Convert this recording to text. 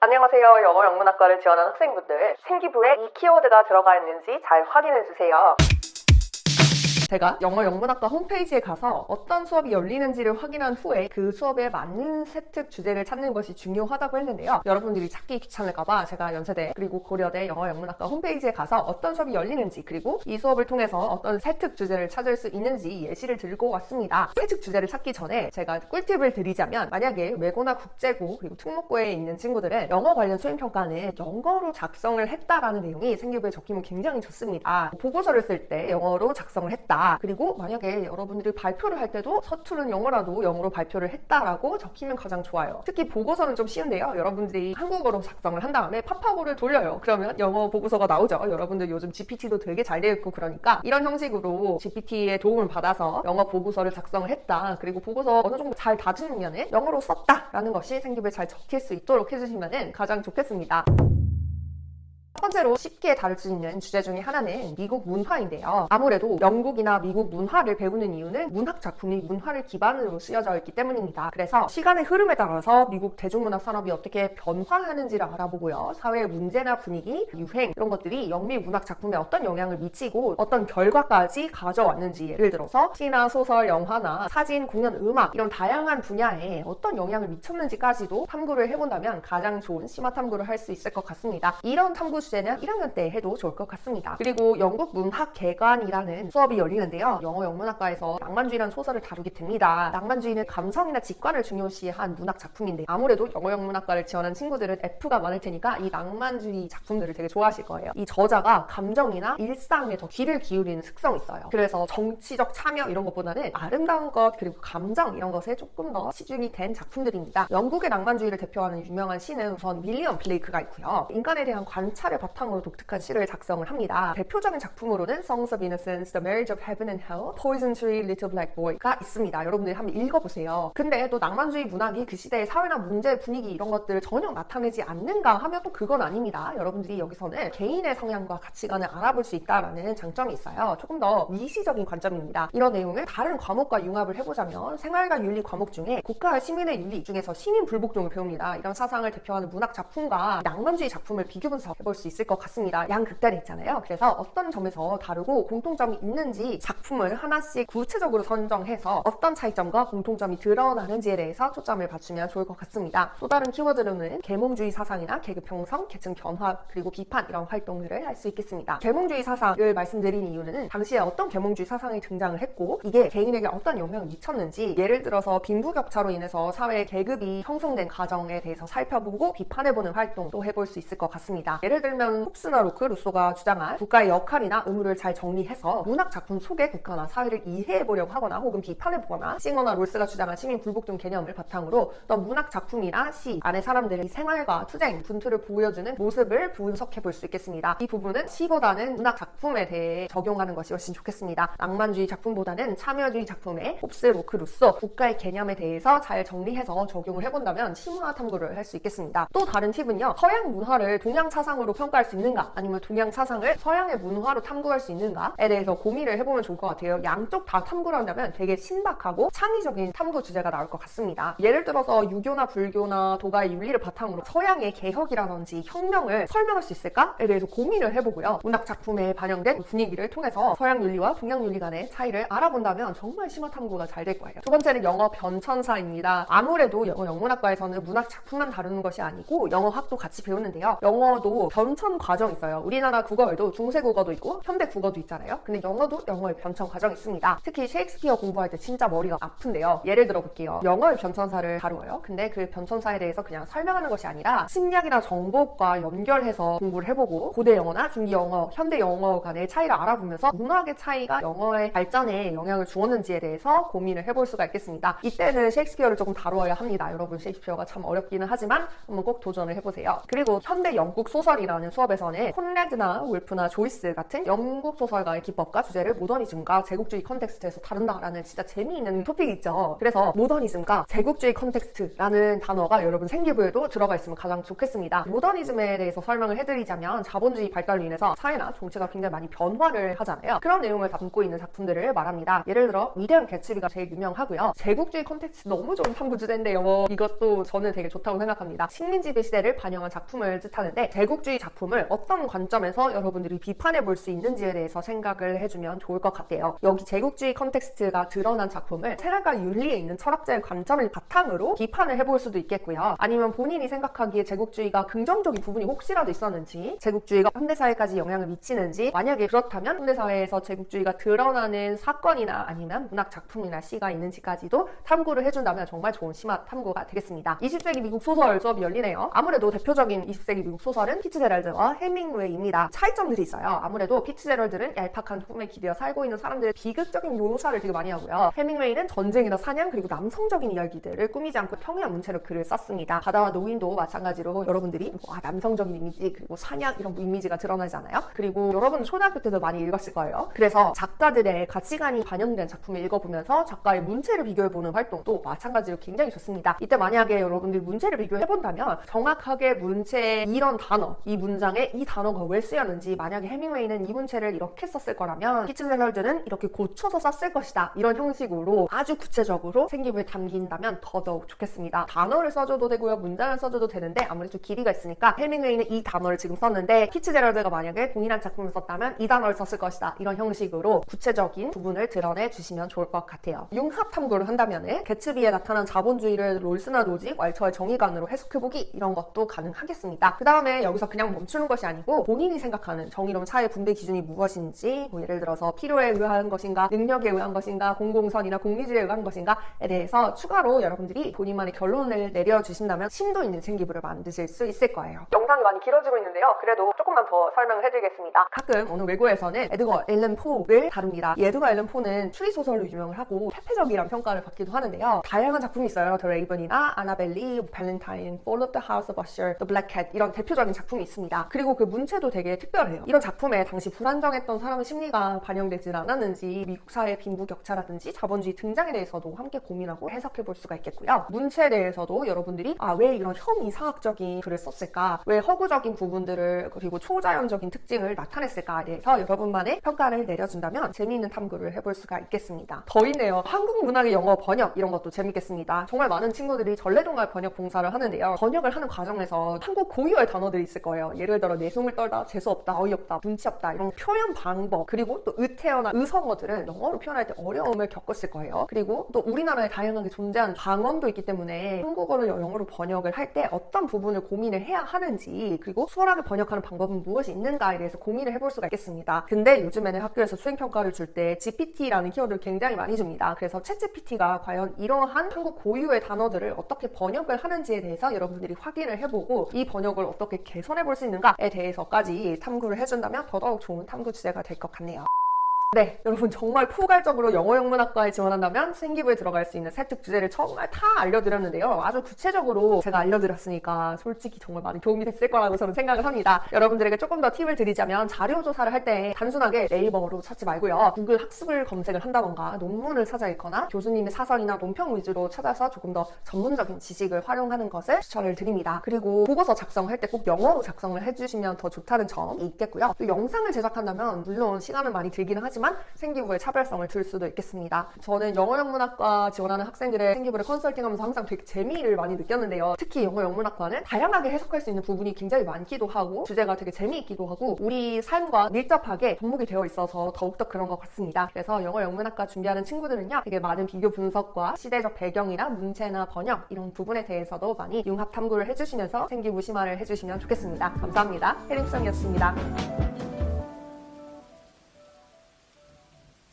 안녕하세요. 영어 영문학과를 지원한 학생분들, 생기부에 이 키워드가 들어가 있는지 잘 확인해주세요. 제가 영어 영문학과 홈페이지에 가서 어떤 수업이 열리는지를 확인한 후에 그 수업에 맞는 세특 주제를 찾는 것이 중요하다고 했는데요. 여러분들이 찾기 귀찮을까봐 제가 연세대 그리고 고려대 영어 영문학과 홈페이지에 가서 어떤 수업이 열리는지, 그리고 이 수업을 통해서 어떤 세특 주제를 찾을 수 있는지 예시를 들고 왔습니다. 세특 주제를 찾기 전에 제가 꿀팁을 드리자면, 만약에 외고나 국제고 그리고 특목고에 있는 친구들은 영어 관련 수행평가는 영어로 작성을 했다라는 내용이 생기부에 적히면 굉장히 좋습니다. 보고서를 쓸 때 영어로 작성을 했다, 그리고 만약에 여러분들이 발표를 할 때도 서투른 영어라도 영어로 발표를 했다라고 적히면 가장 좋아요. 특히 보고서는 좀 쉬운데요. 여러분들이 한국어로 작성을 한 다음에 파파고를 돌려요. 그러면 영어 보고서가 나오죠. 여러분들 요즘 GPT도 되게 잘 되어 있고, 그러니까 이런 형식으로 GPT의 도움을 받아서 영어 보고서를 작성을 했다, 그리고 보고서 어느 정도 잘 다듬으면 영어로 썼다라는 것이 생기부에 잘 적힐 수 있도록 해주시면 가장 좋겠습니다. 첫 번째로 쉽게 다룰 수 있는 주제 중에 하나는 미국 문화인데요. 아무래도 영국이나 미국 문화를 배우는 이유는 문학 작품이 문화를 기반으로 쓰여져 있기 때문입니다. 그래서 시간의 흐름에 따라서 미국 대중문화 산업이 어떻게 변화하는지를 알아보고요. 사회의 문제나 분위기, 유행, 이런 것들이 영미 문학 작품에 어떤 영향을 미치고 어떤 결과까지 가져왔는지, 예를 들어서 시나 소설, 영화나 사진, 공연, 음악, 이런 다양한 분야에 어떤 영향을 미쳤는지까지도 탐구를 해본다면 가장 좋은 심화 탐구를 할 수 있을 것 같습니다. 이런 탐구 주제는 1학년 때 해도 좋을 것 같습니다. 그리고 영국 문학 개관이라는 수업이 열리는데요. 영어 영문학과에서 낭만주의라는 소설을 다루게 됩니다. 낭만주의는 감성이나 직관을 중요시한 문학 작품인데, 아무래도 영어 영문학과를 지원한 친구들은 F가 많을 테니까 이 낭만주의 작품들을 되게 좋아하실 거예요. 이 저자가 감정이나 일상에 더 귀를 기울이는 특성이 있어요. 그래서 정치적 참여 이런 것보다는 아름다운 것, 그리고 감정, 이런 것에 조금 더 치중이 된 작품들입니다. 영국의 낭만주의를 대표하는 유명한 시는 우선 윌리엄 블레이크가 있고요. 인간에 대한 관찰을 바탕으로 독특한 시를 작성을 합니다. 대표적인 작품으로는 Songs of Innocence, The Marriage of Heaven and Hell, Poison Tree, Little Black Boy가 있습니다. 여러분들이 한번 읽어보세요. 근데 또 낭만주의 문학이 그 시대의 사회나 문제, 분위기 이런 것들을 전혀 나타내지 않는가 하면 또 그건 아닙니다. 여러분들이 여기서는 개인의 성향과 가치관을 알아볼 수 있다는 장점이 있어요. 조금 더 미시적인 관점입니다. 이런 내용을 다른 과목과 융합을 해보자면 생활과 윤리 과목 중에 국가와 시민의 윤리 중에서 시민 불복종을 배웁니다. 이런 사상을 대표하는 문학 작품과 낭만주의 작품을 비교 분석해볼 수 있을 것 같습니다. 양극단이 있잖아요. 그래서 어떤 점에서 다르고 공통점이 있는지 작품을 하나씩 구체적으로 선정해서 어떤 차이점과 공통점이 드러나는지에 대해서 초점을 맞추면 좋을 것 같습니다. 또 다른 키워드로는 계몽주의 사상이나 계급 형성, 계층 변화, 그리고 비판, 이런 활동들을 할 수 있겠습니다. 계몽주의 사상을 말씀드린 이유는 당시에 어떤 계몽주의 사상이 등장을 했고 이게 개인에게 어떤 영향을 미쳤는지, 예를 들어서 빈부격차로 인해서 사회 계급이 형성된 과정에 대해서 살펴보고 비판해보는 활동도 해볼 수 있을 것 같습니다. 예를 들면 홉스나 로크, 루소가 주장한 국가의 역할이나 의무를 잘 정리해서 문학 작품 속의 국가나 사회를 이해해보려고 하거나 혹은 비판해보거나, 싱어나 롤스가 주장한 시민 불복종 개념을 바탕으로 또 문학 작품이나 시 안에 사람들의 생활과 투쟁, 분투를 보여주는 모습을 분석해볼 수 있겠습니다. 이 부분은 시보다는 문학 작품에 대해 적용하는 것이 훨씬 좋겠습니다. 낭만주의 작품보다는 참여주의 작품에 홉스, 로크, 루소 국가의 개념에 대해서 잘 정리해서 적용을 해본다면 심화 탐구를 할 수 있겠습니다. 또 다른 팁은요, 서양 문화를 동양 사상으로 평가할 수 있는가, 아니면 동양 사상을 서양의 문화로 탐구할 수 있는가에 대해서 고민을 해보면 좋을 것 같아요. 양쪽 다 탐구를 한다면 되게 신박하고 창의적인 탐구 주제가 나올 것 같습니다. 예를 들어서 유교나 불교나 도가의 윤리를 바탕으로 서양의 개혁이라든지 혁명을 설명할 수 있을까에 대해서 고민을 해보고요. 문학 작품에 반영된 분위기를 통해서 서양 윤리와 동양 윤리 간의 차이를 알아본다면 정말 심화 탐구가 잘 될 거예요. 두 번째는 영어 변천사입니다. 아무래도 영어 영문학과에서는 문학 작품만 다루는 것이 아니고 영어학도 같이 배우는데요. 영어도 변천 과정이 있어요. 우리나라 국어에도 중세 국어도 있고 현대 국어도 있잖아요. 근데 영어도 영어의 변천 과정이 있습니다. 특히 셰익스피어 공부할 때 진짜 머리가 아픈데요. 예를 들어 볼게요. 영어의 변천사를 다루어요. 근데 그 변천사에 대해서 그냥 설명하는 것이 아니라 심리학이나 정보과 연결해서 공부를 해보고 고대 영어나 중기 영어, 현대 영어 간의 차이를 알아보면서 문학의 차이가 영어의 발전에 영향을 주었는지에 대해서 고민을 해볼 수가 있겠습니다. 이때는 셰익스피어를 조금 다루어야 합니다. 여러분, 셰익스피어가 참 어렵기는 하지만 한번 꼭 도전을 해보세요. 그리고 현대 영국 소설이나 컨텍스트라는 수업에서는 콘레드나 울프나 조이스 같은 영국 소설가의 기법과 주제를 모더니즘과 제국주의 컨텍스트에서 다룬다라는 진짜 재미있는 토픽이 있죠. 그래서 모더니즘과 제국주의 컨텍스트라는 단어가 여러분 생기부에도 들어가 있으면 가장 좋겠습니다. 모더니즘에 대해서 설명을 해드리자면 자본주의 발달로 인해서 사회나 정치가 굉장히 많이 변화를 하잖아요. 그런 내용을 담고 있는 작품들을 말합니다. 예를 들어 위대한 개츠비가 제일 유명하고요. 제국주의 컨텍스트 너무 좋은 탐구 주제인데요. 이것도 저는 되게 좋다고 생각합니다. 식민지배 시대를 반영한 작품을 뜻하는데 제국주의 작품을 어떤 관점에서 여러분들이 비판해 볼 수 있는지에 대해서 생각을 해주면 좋을 것 같아요. 여기 제국주의 컨텍스트가 드러난 작품을 세계가 윤리에 있는 철학자의 관점을 바탕으로 비판을 해볼 수도 있겠고요. 아니면 본인이 생각하기에 제국주의가 긍정적인 부분이 혹시라도 있었는지, 제국주의가 현대사회까지 영향을 미치는지, 만약에 그렇다면 현대사회에서 제국주의가 드러나는 사건이나 아니면 문학 작품이나 시가 있는지까지도 탐구를 해준다면 정말 좋은 심화 탐구가 되겠습니다. 20세기 미국 소설 수업이 열리네요. 아무래도 대표적인 20세기 미국 소설은 피츠제럴드와 해밍웨이입니다. 차이점들이 있어요. 아무래도 피츠제럴드는 얄팍한 꿈에 기대어 살고 있는 사람들의 비극적인 묘사를 되게 많이 하고요. 해밍웨이는 전쟁이나 사냥 그리고 남성적인 이야기들을 꾸미지 않고 평이한 문체로 글을 썼습니다. 바다와 노인도 마찬가지로 여러분들이 남성적인 이미지 그리고 사냥 이런 이미지가 드러나잖아요. 그리고 여러분 초등학교 때도 많이 읽었을 거예요. 그래서 작가들의 가치관이 반영된 작품을 읽어보면서 작가의 문체를 비교해보는 활동도 마찬가지로 굉장히 좋습니다. 이때 만약에 여러분들이 문체를 비교해본다면 정확하게 문체의 이런 단어, 이 문장에 이 단어가 왜 쓰였는지, 만약에 해밍웨이는 이 문체를 이렇게 썼을 거라면 피츠제럴드는 이렇게 고쳐서 썼을 것이다, 이런 형식으로 아주 구체적으로 생기부에 담긴다면 더더욱 좋겠습니다. 단어를 써줘도 되고요, 문장을 써줘도 되는데 아무래도 길이가 있으니까 해밍웨이는 이 단어를 지금 썼는데 피츠제럴드가 만약에 동일한 작품을 썼다면 이 단어를 썼을 것이다, 이런 형식으로 구체적인 부분을 드러내 주시면 좋을 것 같아요. 융합 탐구를 한다면 개츠비에 나타난 자본주의를 롤스나 노직, 왈처의 정의관으로 해석해보기, 이런 것도 가능하겠습니다. 그 다음에 여기서 그냥 멈추는 것이 아니고 본인이 생각하는 정의로운 사회 분배 기준이 무엇인지, 예를 들어서 필요에 의한 것인가, 능력에 의한 것인가, 공공선이나 공리주의에 의한 것인가에 대해서 추가로 여러분들이 본인만의 결론을 내려주신다면 심도 있는 생기부를 만드실 수 있을 거예요. 영상이 많이 길어지고 있는데요. 그래도 조금만 더 설명을 해드리겠습니다. 가끔 어느 외고에서는 에드거 앨런 포를 다룹니다. 이 에드거 앨런 포는 추리소설로 유명을 하고 퇴폐적이라는 평가를 받기도 하는데요. 다양한 작품이 있어요. 더 레이븐이나 아나벨리, 발렌타인, Fall of the House of Usher, The Black Cat, 이런 대표적인 작품이 있습니다. 그리고 그 문체도 되게 특별해요. 이런 작품에 당시 불안정했던 사람의 심리가 반영되진 않았는지, 미국 사회의 빈부격차라든지 자본주의 등장에 대해서도 함께 고민하고 해석해 볼 수가 있겠고요. 문체에 대해서도 여러분들이 왜 이런 혐이상학적인 글을 썼을까, 왜 허구적인 부분들을 그리고 초자연적인 특징을 나타냈을까에 대해서 여러분만의 평가를 내려준다면 재미있는 탐구를 해볼 수가 있겠습니다. 더 있네요. 한국 문학의 영어 번역, 이런 것도 재밌겠습니다. 정말 많은 친구들이 전래동화 번역 봉사를 하는데요. 번역을 하는 과정에서 한국 고유의 단어들이 있을 거예요. 예를 들어 내숭을 떨다, 재수없다, 어이없다, 눈치 없다, 이런 표현 방법, 그리고 또 의태어나 의성어들은 영어로 표현할 때 어려움을 겪었을 거예요. 그리고 또 우리나라에 다양하게 존재하는 방언도 있기 때문에 한국어를 영어로 번역을 할 때 어떤 부분을 고민을 해야 하는지, 그리고 수월하게 번역하는 방법은 무엇이 있는가에 대해서 고민을 해볼 수가 있겠습니다. 근데 요즘에는 학교에서 수행평가를 줄 때 GPT라는 키워드를 굉장히 많이 줍니다. 그래서 챗GPT가 과연 이러한 한국 고유의 단어들을 어떻게 번역을 하는지에 대해서 여러분들이 확인을 해보고 이 번역을 어떻게 개선해 볼 수 있는가에 대해서까지 탐구를 해준다면 더더욱 좋은 탐구 주제가 될 것 같네요. 네, 여러분 정말 포괄적으로 영어영문학과에 지원한다면 생기부에 들어갈 수 있는 세특 주제를 정말 다 알려드렸는데요. 아주 구체적으로 제가 알려드렸으니까 솔직히 정말 많이 도움이 됐을 거라고 저는 생각을 합니다. 여러분들에게 조금 더 팁을 드리자면 자료조사를 할 때 단순하게 네이버로 찾지 말고요. 구글 학습을 검색을 한다던가 논문을 찾아 읽거나 교수님의 사설이나 논평 위주로 찾아서 조금 더 전문적인 지식을 활용하는 것을 추천을 드립니다. 그리고 보고서 작성할 때 꼭 영어로 작성을 해주시면 더 좋다는 점이 있겠고요. 또 영상을 제작한다면 물론 시간은 많이 들기는 하지만 생기부에 차별성을 줄 수도 있겠습니다. 저는 영어영문학과 지원하는 학생들의 생기부를 컨설팅하면서 항상 되게 재미를 많이 느꼈는데요. 특히 영어영문학과는 다양하게 해석할 수 있는 부분이 굉장히 많기도 하고 주제가 되게 재미있기도 하고 우리 삶과 밀접하게 접목이 되어 있어서 더욱더 그런 것 같습니다. 그래서 영어영문학과 준비하는 친구들은요, 되게 많은 비교 분석과 시대적 배경이나 문체나 번역 이런 부분에 대해서도 많이 융합 탐구를 해주시면서 생기부 심화를 해주시면 좋겠습니다. 감사합니다. 해림성이었습니다.